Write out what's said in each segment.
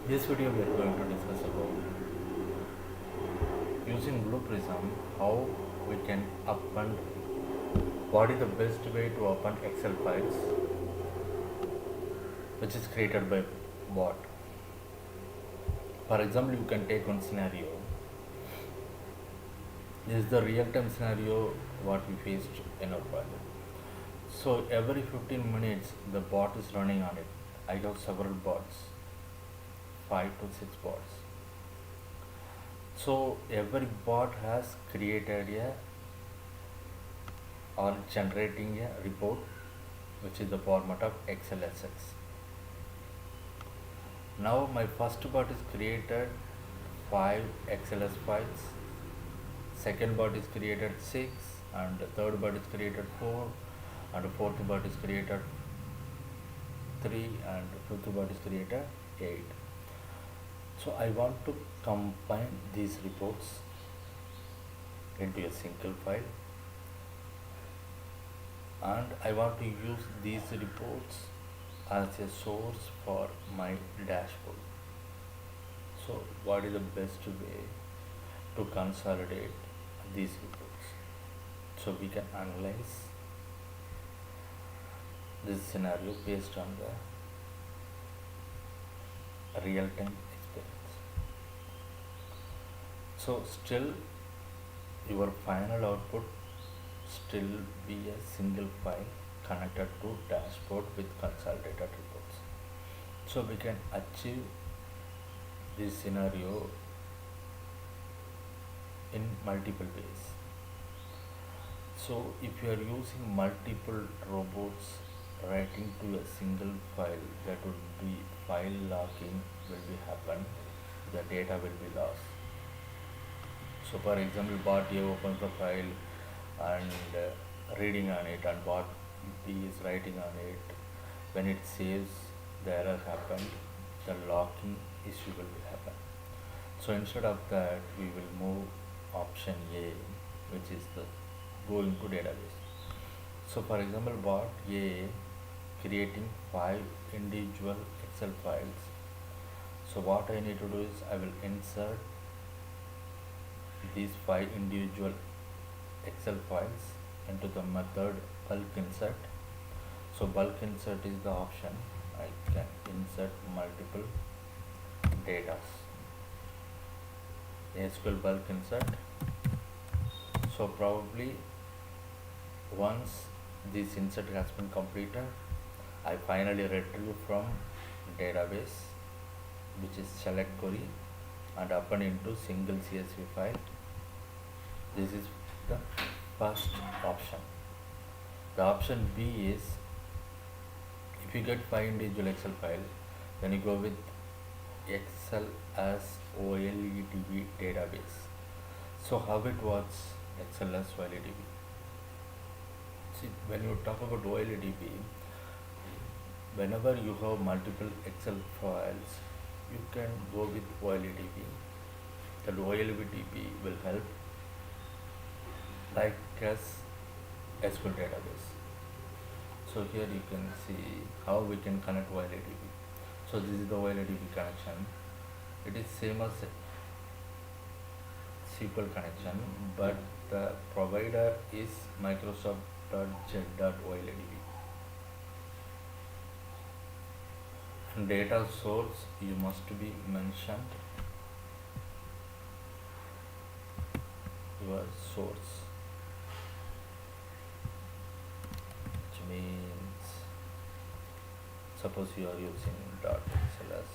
This video we are going to discuss about using Blue Prism, how we can append, what is the best way to append Excel files which is created by bot. For example, you can take one scenario. This is the real-time scenario what we faced in our project. So every 15 minutes the bot is running on it. I have several bots, 5 to 6 bots. So every bot has created a or generating a report which is the format of XLSX. Now my first bot is created 5 XLS files, second bot is created 6, and the third bot is created 4, and the fourth bot is created 3, and the fifth bot is created 8. So I want to combine these reports into a single file, and I want to use these reports as a source for my dashboard. So what is the best way to consolidate these reports so we can analyze this scenario based on the real-time experience. So still your final output still be a single file connected to dashboard with consolidated reports. So we can achieve this scenario in multiple ways. So if you are using multiple robots writing to a single file, that would be file locking will be happen, the data will be lost. So for example, bot A opens the file and reading on it, and bot B is writing on it. When it saves, the error happened, the locking issue will be happen. So instead of that, we will move option A, which is the go into database. So for example, bot A creating 5 individual Excel files. So what I need to do is I will insert these 5 individual Excel files into the method bulk insert. So bulk insert is the option. I can insert multiple data. SQL bulk insert. So probably once this insert has been completed, I finally retrieve from database, which is select query, and append into single CSV file. This is the first option. The option B is, if you get 5 individual Excel file, then you go with Excel as OLEDB database. So how it works, Excel as OLEDB? See, when you talk about OLEDB, whenever you have multiple Excel files, you can go with OLEDB. The OLEDB will help like as SQL database. So here you can see how we can connect OLEDB. So this is the OLEDB connection. It is same as SQL connection, but the provider is Microsoft.z.OLEDB. Data source you must be mentioned your source, which means suppose you are using .xlsx as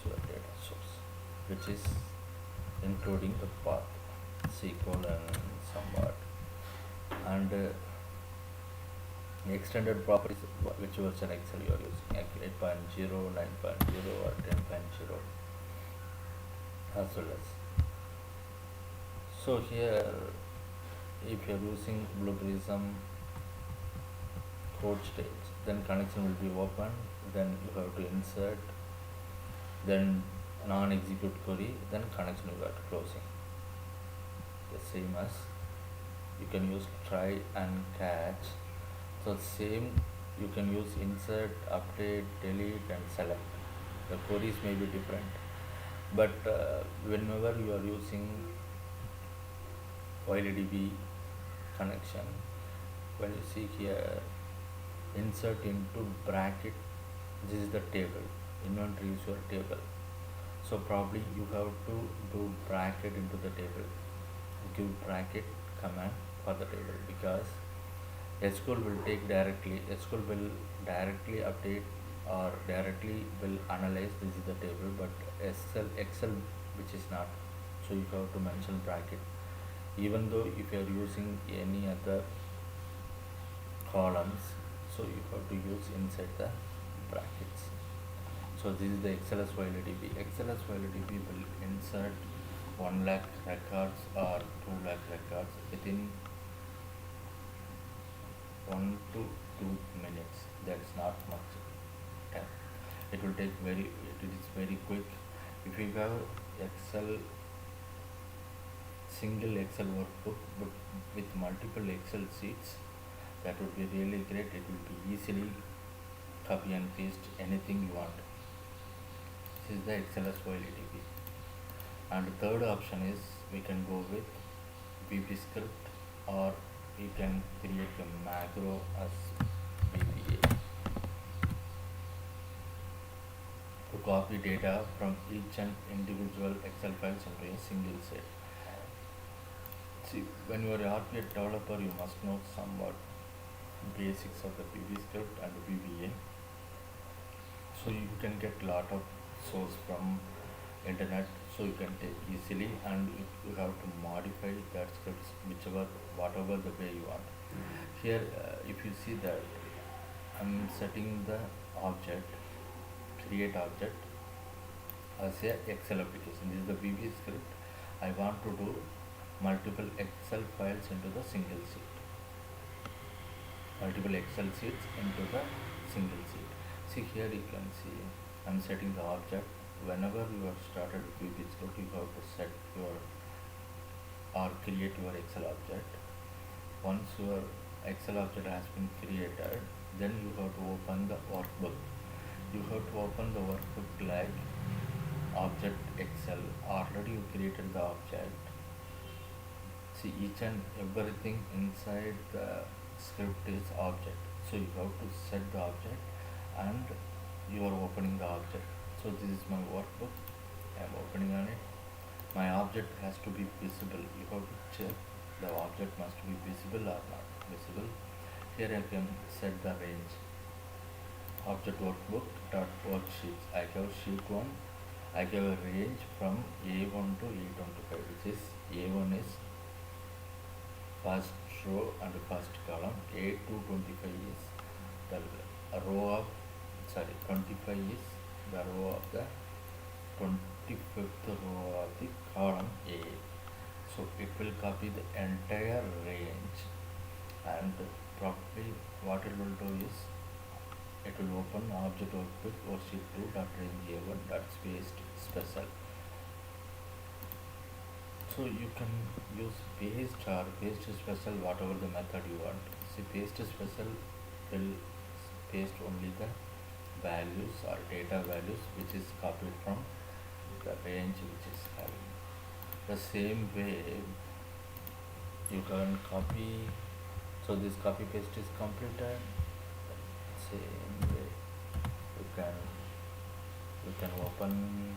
your data source, which is including the path SQL and somewhat, and extended properties which version Excel you are using, 8.0, 9.0 or 10.0 as well as. So here if you are using Blue Prism code stage, then connection will be open, then you have to insert, then non-execute query, then connection you got closing. The same as you can use try and catch. So same you can use insert, update, delete and select. The queries may be different, but whenever you are using YLDB connection, when you see here, insert into bracket, this is the table, inventory is your table. So probably you have to do bracket into the table, give bracket command for the table, because SQL will take directly, SQL will directly update or directly will analyze this is the table, but Excel which is not. So you have to mention bracket, even though if you are using any other columns, so you have to use inside the brackets. So this is the XLS YLDB. XLS YLDB will insert 1 lakh records or 2 lakh records within 1 to 2 minutes. That's not much time. It will take it is very quick. If you have Excel, single Excel workbook but with multiple Excel sheets, that would be really great. It will be easily copy and paste anything you want. This is the XLS YLDB. And the third option is we can go with VB script, or we can create a macro as VBA to copy data from each and individual Excel files into a single set. See, when you are a RPA developer, you must know somewhat basics of the VB script and the VBA. So you can get lot of source from internet, so you can take easily, and you have to modify that scripts whatever the way you want. Here if you see that I'm setting the object, create object as a Excel application. This is the VB script. I want to do multiple Excel files into the single sheet, multiple Excel sheets into the single sheet. See, here you can see I'm setting the object. Whenever you have started VB script, you have to set your or create your Excel object. Once your Excel object has been created, then you have to open the workbook. You have to open the workbook like object Excel. Already you created the object. See, each and everything inside the script is object. So you have to set the object and you are opening the object. So this is my workbook. I am opening on it. My object has to be visible. You have to check the object must be visible or not visible. Here I can set the range. Object workbook dot worksheets. I have sheet 1. I have a range from A1 to A25, which is A1 is first row and first column. A225 is the row of 25 is the row of the 25th row of the column A. So it will copy the entire range, and probably what it will do is it will open object workbook worksheet 2 dot range A1 dot paste special. So you can use paste or paste special, whatever the method you want. See, paste special will paste only the values or data values which is copied from the range which is having. The same way you can copy. So this copy paste is completed. Same way you can open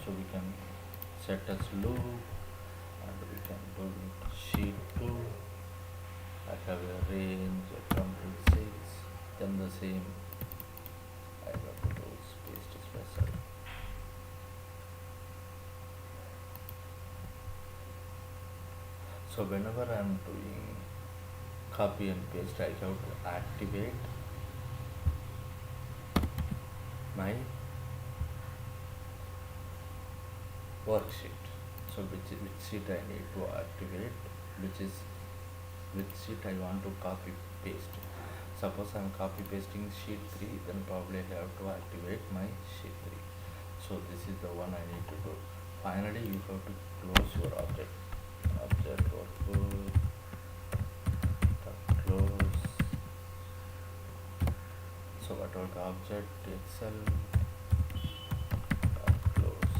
so we can set as loop, and we can do sheet 2. I have a range from 6, then the same I have to do paste special. So whenever I am doing copy and paste, I have to activate my worksheet. So which sheet I need to activate, which sheet I want to copy paste. Suppose I am copy pasting sheet 3, then probably I have to activate my sheet 3. So this is the one I need to do. Finally you have to close your object workbook, close, whatever the object Excel close.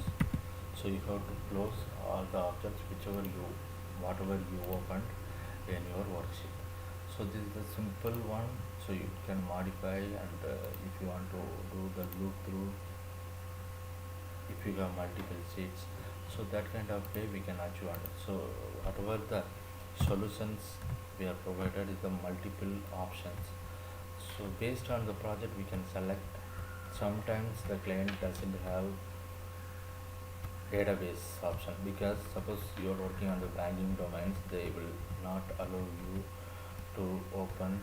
So you have to close all the objects whatever you opened in your worksheet. So this is the simple one. So you can modify, and if you want to do the loop through, if you have multiple sheets, so that kind of way we can achieve on it. So whatever the solutions we are provided is the multiple options. So based on the project we can select. Sometimes the client doesn't have database option, because suppose you are working on the banking domains, they will not allow you to open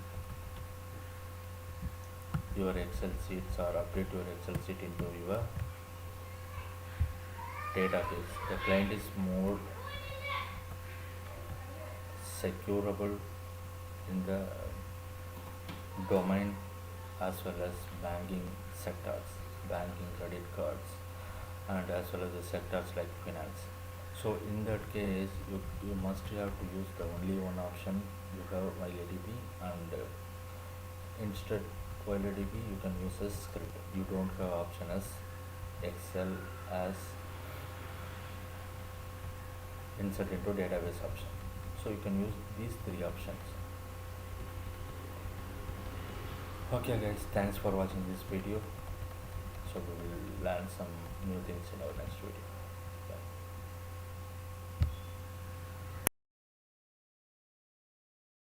your Excel sheets or update your Excel sheet into your database. The client is more securable in the domain as well as banking sectors, banking, credit cards, and as well as the sectors like finance. So in that case, you must have to use the only one option. You have YADB, and instead YADB you can use a script. You don't have option as Excel as insert into database option. So you can use these three options. Okay guys, thanks for watching this video. So we will learn some new things in our next video.